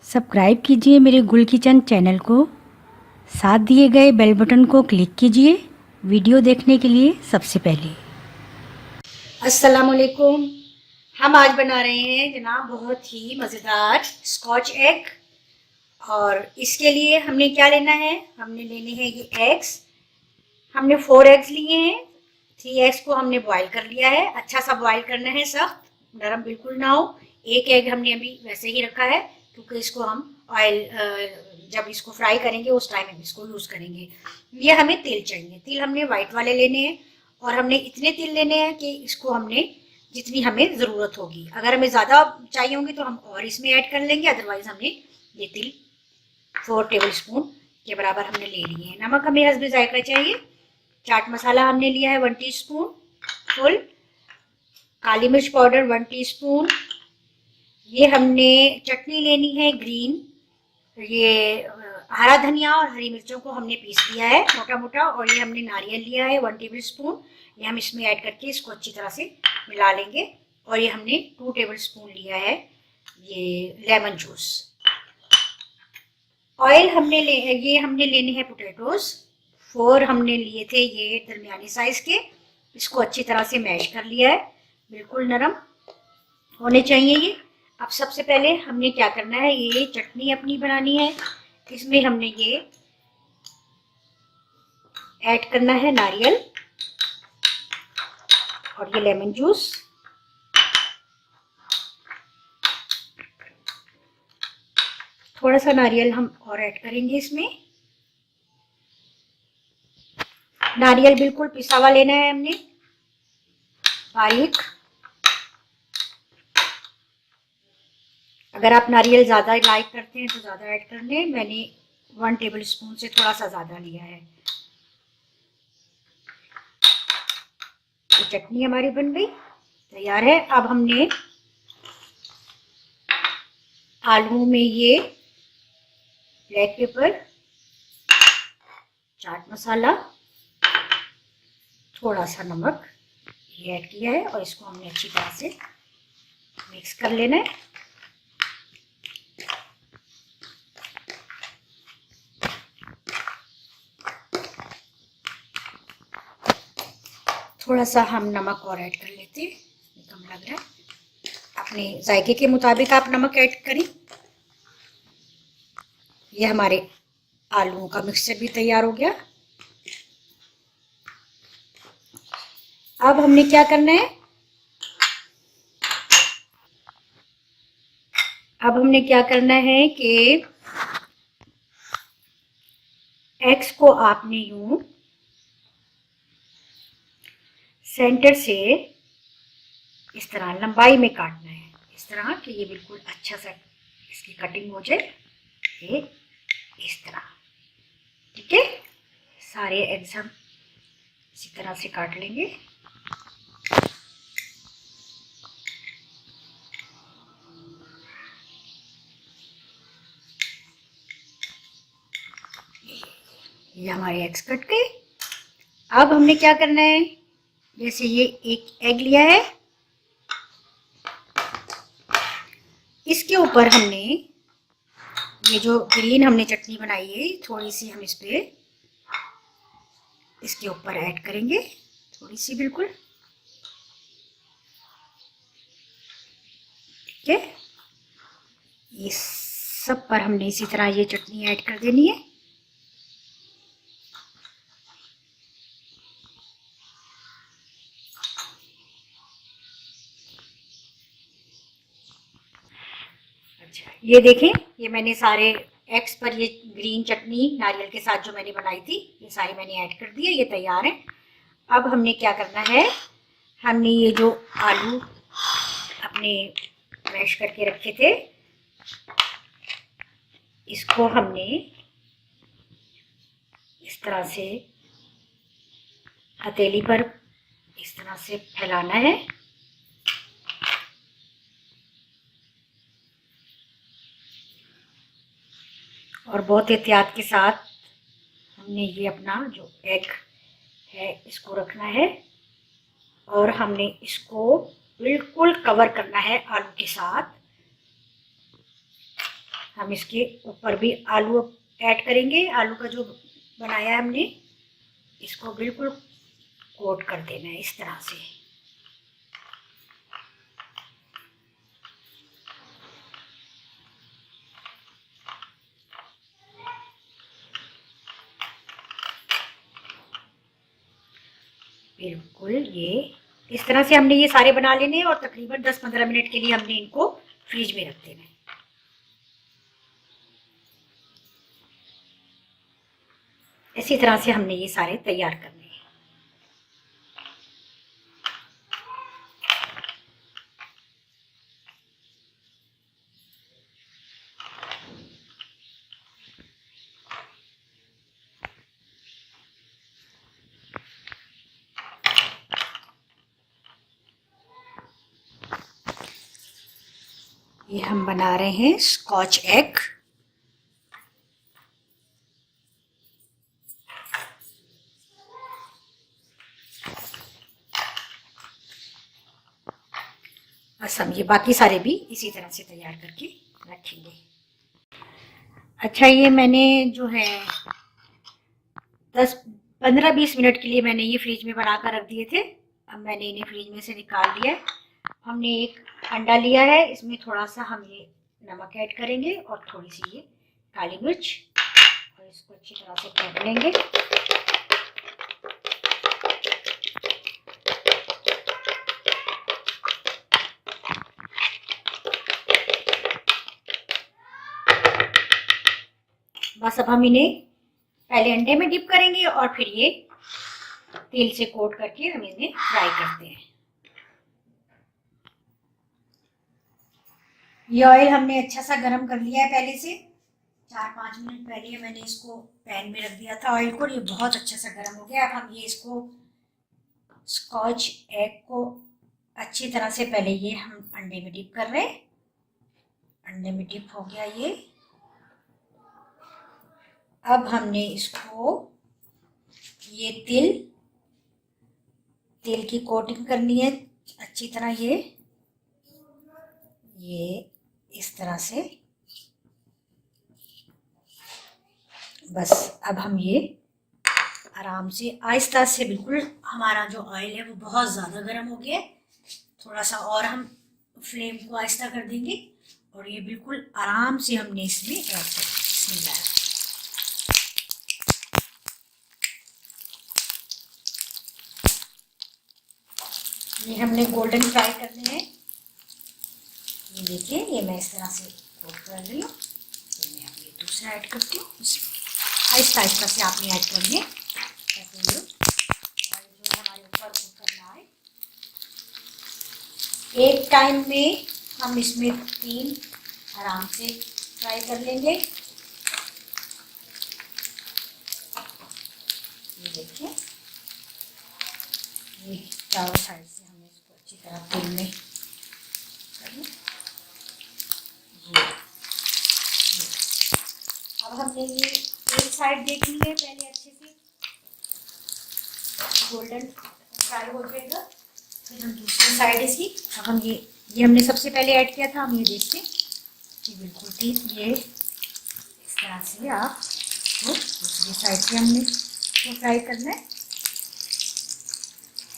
Subscribe कीजिए मेरे गुल किचन चैनल को। साथ दिए गए बेल बटन को क्लिक कीजिए वीडियो देखने के लिए सबसे पहले। अस्सलाम वालेकुम। हम आज बना रहे हैं जनाब बहुत ही मज़ेदार स्कॉच एग। और इसके लिए हमने क्या लेना है, हमने लेने हैं ये एग्स। हमने 4 एग्स लिए हैं। 3 एग्स को हमने बॉईल कर लिया है। अच्छा सा बॉईल करना है, सख्त नरम बिल्कुल ना हो। एक एग हमने अभी वैसे ही रखा है क्योंकि इसको हम ऑयल जब इसको फ्राई करेंगे उस टाइम हम इसको यूज़ करेंगे। ये हमें तिल चाहिए। तिल हमने वाइट वाले लेने हैं और हमने इतने तिल लेने हैं कि इसको हमने जितनी हमें ज़रूरत होगी। अगर हमें ज़्यादा चाहिए होंगे तो हम और इसमें ऐड कर लेंगे, अदरवाइज़ हमने ये तिल 4 टेबल स्पून के बराबर हमने ले लिए हैं। नमक हमें हस्बे जायका चाहिए। चाट मसाला हमने लिया है 1 टीस्पून फुल। काली मिर्च पाउडर 1 टीस्पून। ये हमने चटनी लेनी है ग्रीन। ये हरा धनिया और हरी मिर्चों को हमने पीस लिया है मोटा मोटा। और ये हमने नारियल लिया है 1 टेबल स्पून। ये हम इसमें ऐड करके इसको अच्छी तरह से मिला लेंगे। और ये हमने 2 टेबल स्पून लिया है ये लेमन जूस। ऑयल ये हमने लेने हैं पोटैटोज 4 हमने लिए थे ये दरमियानी साइज के। इसको अच्छी तरह से मैश कर लिया है, बिल्कुल नरम होने चाहिए ये। अब सबसे पहले हमने क्या करना है, ये चटनी अपनी बनानी है। इसमें हमने ये ऐड करना है नारियल और ये लेमन जूस। थोड़ा सा नारियल हम और ऐड करेंगे इसमें। नारियल बिल्कुल पिसा हुआ लेना है हमने, बारीक। अगर आप नारियल ज़्यादा लाइक करते हैं तो ज़्यादा ऐड कर लें। मैंने 1 टेबल स्पून से थोड़ा सा ज़्यादा लिया है। तो चटनी हमारी बन गई, तैयार है। अब हमने आलू में ये ब्लैक पेपर, चाट मसाला, थोड़ा सा नमक ये ऐड किया है और इसको हमने अच्छी तरह से मिक्स कर लेना है। थोड़ा सा हम नमक और ऐड कर लेते हैं, कम लग रहा है। अपने जायके के मुताबिक आप नमक ऐड करें। ये हमारे आलूओं का मिक्सचर भी तैयार हो गया। अब हमने क्या करना है, अब हमने क्या करना है कि एग्स को आपने यूं सेंटर से इस तरह लंबाई में काटना है, इस तरह कि ये बिल्कुल अच्छा सा इसकी कटिंग हो जाए, ये इस तरह। ठीक है, सारे एग्स हम इसी तरह से काट लेंगे। ये हमारे एग्स कट गए। अब हमने क्या करना है, जैसे ये एक एग लिया है, इसके ऊपर हमने ये जो ग्रीन हमने चटनी बनाई है थोड़ी सी हम इस पे इसके ऊपर ऐड करेंगे, थोड़ी सी बिल्कुल। ठीक है, ये सब पर हमने इसी तरह ये चटनी ऐड कर देनी है। अच्छा, ये देखें, ये मैंने सारे एग्स पर ये ग्रीन चटनी नारियल के साथ जो मैंने बनाई थी ये सारी मैंने ऐड कर दी है, ये तैयार है। अब हमने क्या करना है, हमने ये जो आलू अपने मैश करके रखे थे इसको हमने इस तरह से हथेली पर इस तरह से फैलाना है। और बहुत एहतियात के साथ हमने ये अपना जो एग है इसको रखना है और हमने इसको बिल्कुल कवर करना है आलू के साथ। हम इसके ऊपर भी आलू ऐड करेंगे। आलू का जो बनाया है हमने, इसको बिल्कुल कोट कर देना है इस तरह से। बिल्कुल ये इस तरह से हमने ये सारे बना लेने हैं और तकरीबन 10-15 मिनट के लिए हमने इनको फ्रिज में रख देना है। इसी तरह से हमने ये सारे तैयार करने हैं। ये हम बना रहे हैं स्कॉच एग। बस हम ये बाकी सारे भी इसी तरह से तैयार करके रखेंगे। अच्छा, ये मैंने जो है 10-15-20 मिनट के लिए मैंने ये फ्रिज में बना कर रख दिए थे। अब मैंने इन्हें फ्रिज में से निकाल लिया है। हमने एक अंडा लिया है, इसमें थोड़ा सा हम ये नमक ऐड करेंगे और थोड़ी सी ये काली मिर्च, और इसको अच्छी तरह से फेंट लेंगे। बस अब हम इन्हें पहले अंडे में डिप करेंगे और फिर ये तेल से कोट करके हम इन्हें फ्राई करते हैं। ये ऑयल हमने अच्छा सा गरम कर लिया है पहले से। 4-5 मिनट पहले मैंने इसको पैन में रख दिया था ऑयल को, ये बहुत अच्छा सा गरम हो गया। अब हम ये इसको स्कॉच एग को अच्छी तरह से पहले ये हम अंडे में डिप कर रहे हैं। अंडे में डिप हो गया ये। अब हमने इसको ये तेल की कोटिंग करनी है अच्छी तरह। ये इस तरह से। बस अब हम ये आराम से आहिस्ता से, बिल्कुल हमारा जो ऑयल है वो बहुत ज़्यादा गर्म हो गया है, थोड़ा सा और हम फ्लेम को आहिस्ता कर देंगे और ये बिल्कुल आराम से हमने इसमें ऐड कर दिया। ये हमने गोल्डन फ्राई करने हैं। ये देखिए, ये मैं इस तरह से कोट कर रही हूँ। तो मैं अब ये दूसरा ऐड करती हूँ। आहिस्ता आहिस्ता से आपने ऐड करने, ताकि ये जो हमारे ऊपर कुकर ना आए। एक टाइम में हम इसमें 3 आराम से फ्राई कर लेंगे। ये देखिए, ये चारों साइड से हमने इसको अच्छी तरह तेल में कर लिया। अब हमने ये एक साइड देखनी है पहले अच्छे से गोल्डन फ्राई हो जाएगा, फिर हम दूसरी साइड इसकी। अब हम ये हमने सबसे पहले ऐड किया था, हम ये देखते हैं कि बिल्कुल ठीक ये इस तरह से आप तो दूसरी साइड से हमने इसको फ्राई करना है।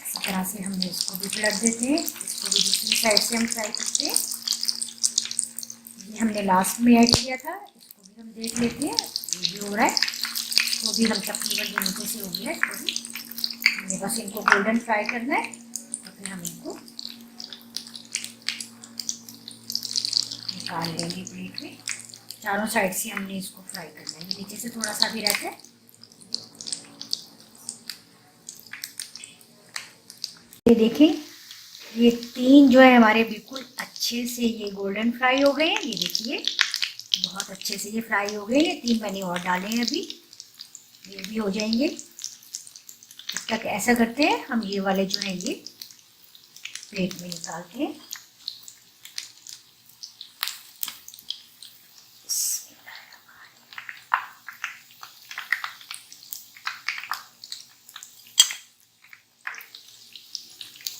इस तरह से हमने इसको भी पलट देते हैं, इसको भी दूसरी साइड से हम फ्राई करते हैं। ये हमने लास्ट में ऐड किया था, इसको भी हम देख लेते हैं ये भी हो रहा है। तो भी हम तकरीबन नीचे से हो गया है, तो भी हमने बस इनको गोल्डन फ्राई करना है और फिर हम इनको निकाल लेंगे प्लेट में। चारों साइड से हमने इसको फ्राई करना है, नीचे से थोड़ा सा भी रहता है। ये देखें, ये 3 जो है हमारे बिल्कुल अच्छे से ये गोल्डन फ्राई हो गए हैं। ये देखिए, बहुत अच्छे से ये फ्राई हो गए हैं। 3 मैंने और डाले हैं, अभी ये भी हो जाएंगे। तब तक ऐसा करते हैं, हम ये वाले जो हैं ये प्लेट में निकालते हैं।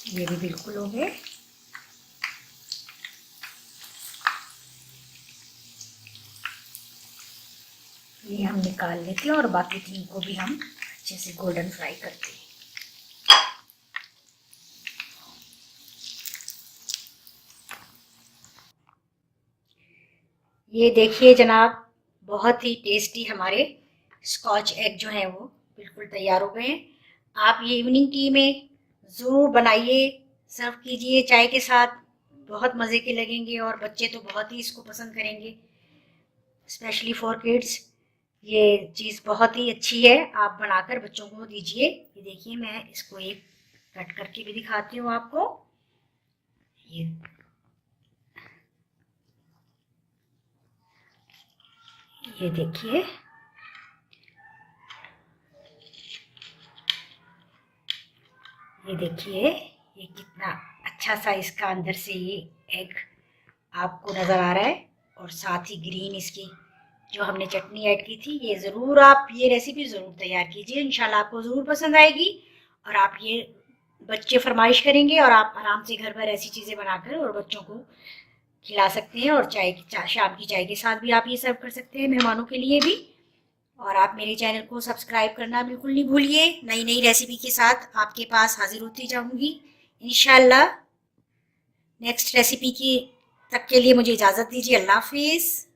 ये भी बिल्कुल हो गए। ये हम निकाल लेते हैं और बाकी 3 को भी हम अच्छे से गोल्डन फ्राई करते हैं। ये देखिए जनाब, बहुत ही टेस्टी हमारे स्कॉच एग जो हैं वो बिल्कुल तैयार हो गए हैं। आप ये इवनिंग टी में ज़रूर बनाइए, सर्व कीजिए चाय के साथ, बहुत मज़े के लगेंगे और बच्चे तो बहुत ही इसको पसंद करेंगे, स्पेशली फॉर किड्स। ये चीज़ बहुत ही अच्छी है, आप बनाकर बच्चों को दीजिए। ये देखिए, मैं इसको एक कट करके भी दिखाती हूँ आपको। ये देखिए, ये देखिए ये कितना अच्छा सा इसका अंदर से ये एग आपको नज़र आ रहा है, और साथ ही ग्रीन इसकी जो हमने चटनी ऐड की थी। ये ज़रूर आप ये रेसिपी ज़रूर तैयार कीजिए, इंशाल्लाह आपको ज़रूर पसंद आएगी और आप ये बच्चे फरमाइश करेंगे और आप आराम से घर पर ऐसी चीज़ें बनाकर और बच्चों को खिला सकते हैं। और शाम की चाय के साथ भी आप ये सर्व कर सकते हैं, मेहमानों के लिए भी। और आप मेरे चैनल को सब्सक्राइब करना बिल्कुल नहीं भूलिए। नई नई रेसिपी के साथ आपके पास हाजिर होती जाऊंगी इंशाल्लाह। नेक्स्ट रेसिपी की तक के लिए मुझे इजाज़त दीजिए। अल्लाह हाफिज़।